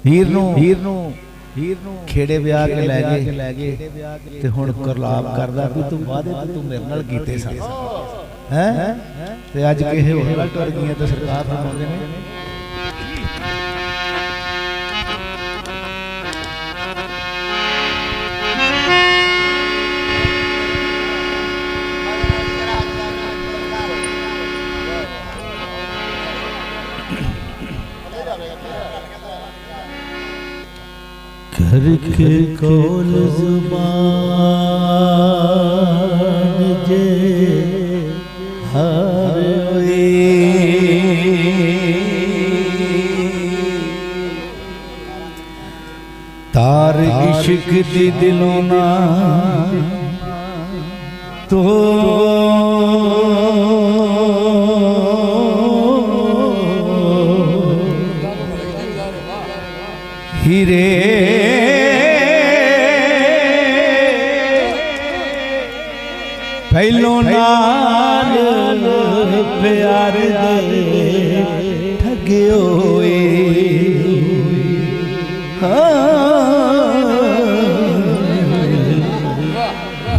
हीर नू खेड़े ब्याह के लै गए ते हुण करलाप करदा भी तू वादे ते तू मेरे नाल कीते सन हैं ते अज किहे होर नाल टुर गईयां ते सरकार फरमाउंदे ने घर के कौल जुबान जे हर तार इश्क दी दिलों ना तो हीरे पहलो नाल प्यार दे ठगे होए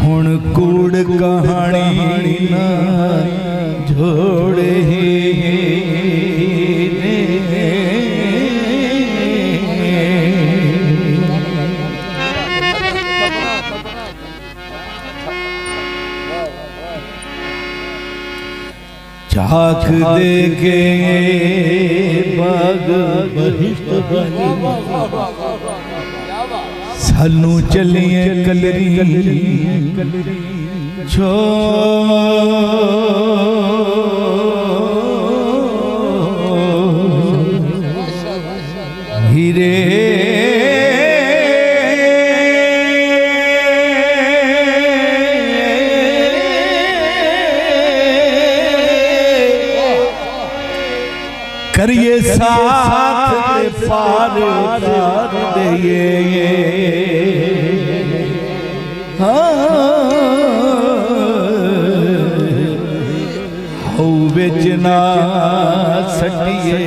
हुण कूड़ कहानी ना जोड़े झाक देखे बाग बहिश्त बनी सानू चलिए कलरी छो हीरे करिए साथ पार उतार दिए हाउ बेचना सटिए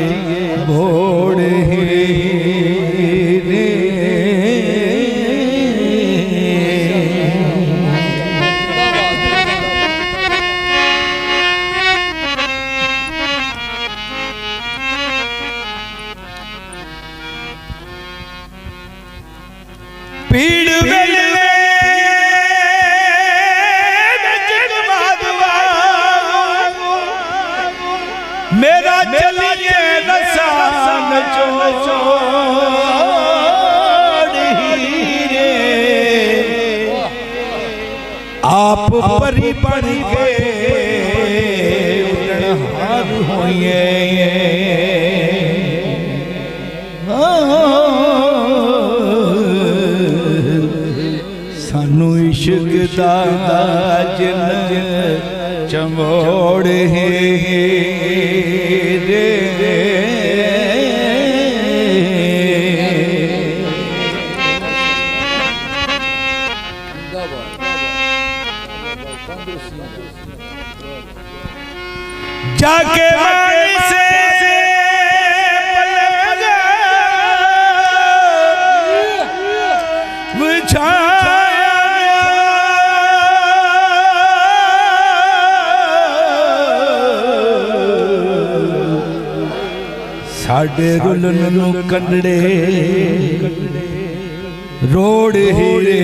बोड़ पीड़ मेरा चलिए नसान आप परी बन के हार होइए सानू इश्क दा जिन चमोड़ है जाके मानी से साडे रुलन नू कंडे रोड हीरे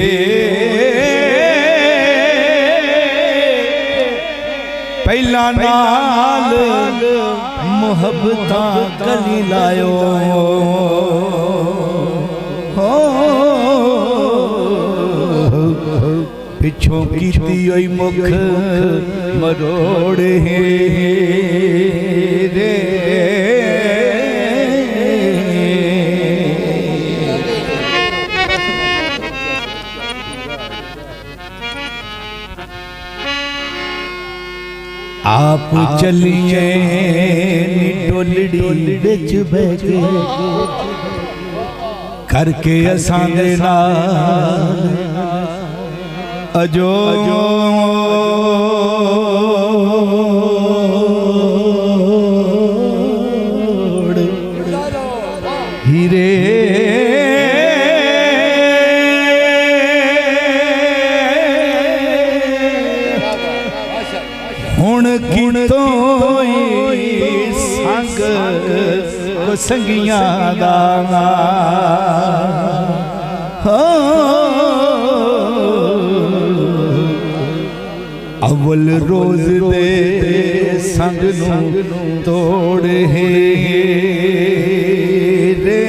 पहला नाल मुहब्बतां कली लायो पिछों कीती ओई मुख मरोड़ रे आप चलिए टोलड़ी बिच बैठ करके असां दे नाल अजो हीरे संगियां दा अवल रोज दे संग नू तोड़ है रे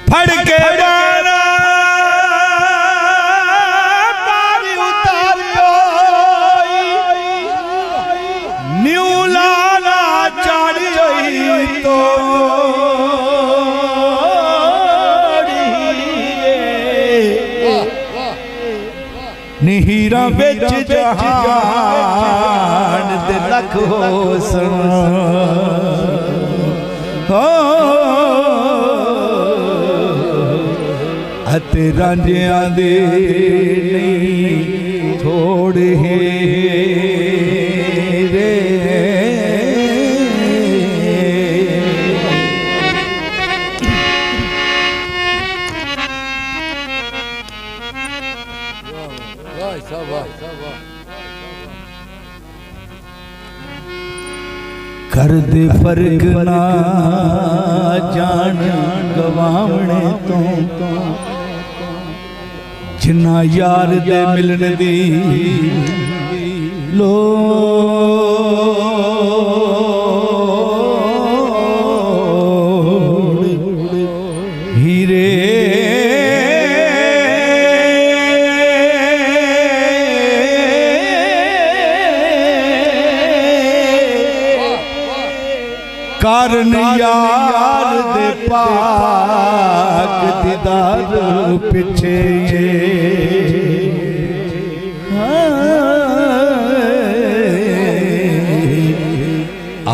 फड़ के बाना पारी उतारियो न्यू लाला चाड़ियो तो निहीरा बिच जहान दे लख होसन अते रांझियां दे नहीं थोड़े रे कर दे फर्क ना जान गवावणे तो जिन्ना यार दे मिलन दी लोड़ हीरे कारण यार दे पाक दीदार पिछे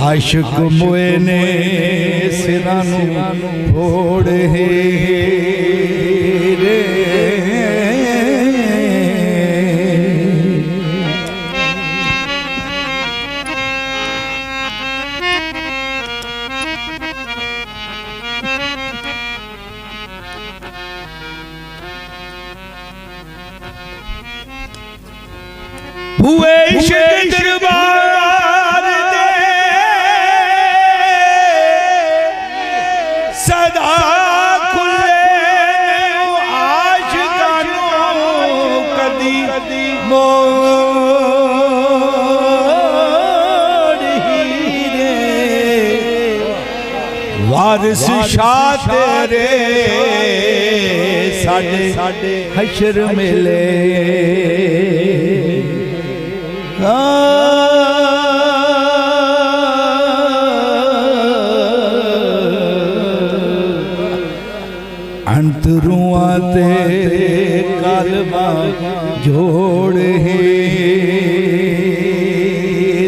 आशिक मोए ने सिरां नू फोड़ है रे हुए इश्क दरबार दे सदा खुले आशिकां नू कदी मोड़ हीरे वारिस शाह तेरे साडे हशर मिले अंतरुआ तेरे कालमा जोड़ है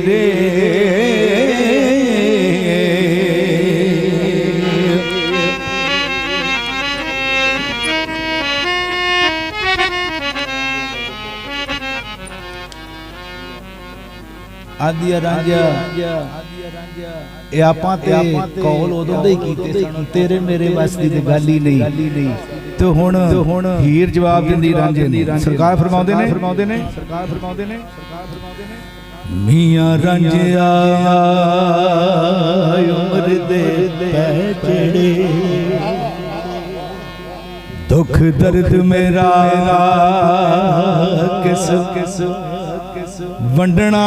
रे आदिया रांझा आपां ते कौल उदों दे कीते सन तेरे मेरे बस दी गल ही नहीं ते हुण हीर जवाब दिंदी रांझे सरकार फरमाउंदे ने मियां रांझिया उमर दे पै चढ़े दुख दर्द मेरा किस वंडना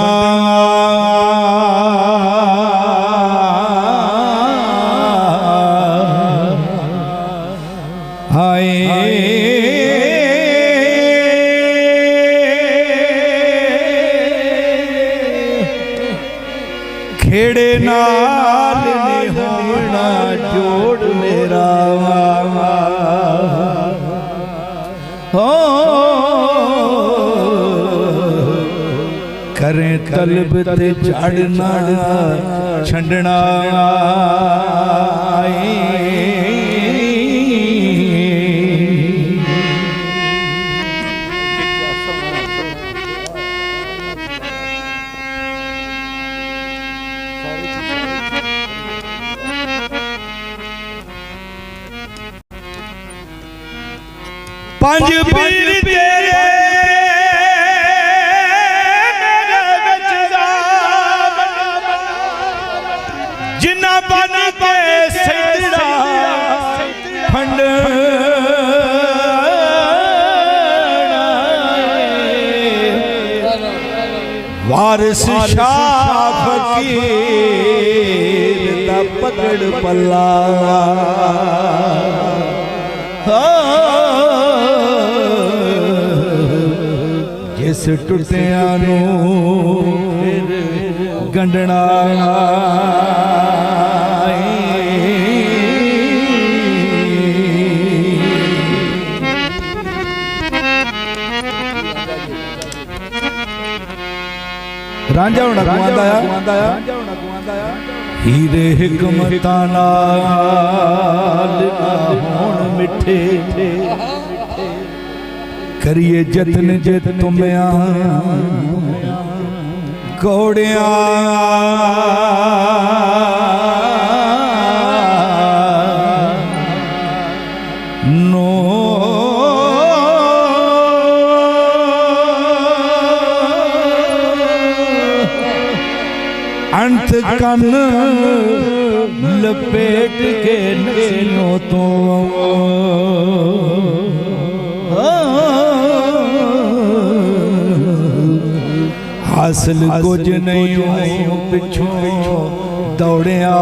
आए खेड़े नाल नहीं होना जोड़ मेरा हो करें तलब ते चढ़ना छंडना पंज पीर तेरे जिन्ना बन के सैदड़ा फंड वारिस शाह फकीर दा पकड़ पल्ला जिस टुटिया नू गंढना रांझा होना गुआंदा हीरे हिकमता नाल होण मिठे करिए जतन जे तुमिया घोड़िया नो अंत कन लपेट के नैनों तो हासिल कुछ नहीं पिछों दौड़िया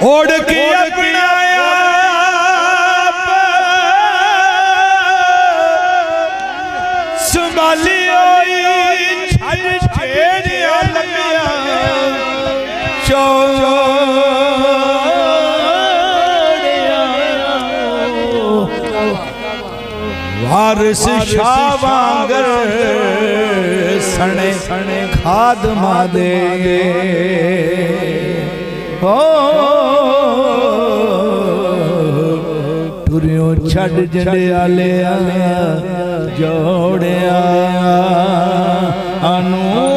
ओढ़ के अपनाया संभाली वारिस शाह वांगर सने खाद मादे हो टुरियों छड़ जंडियाले जोड़िया अनु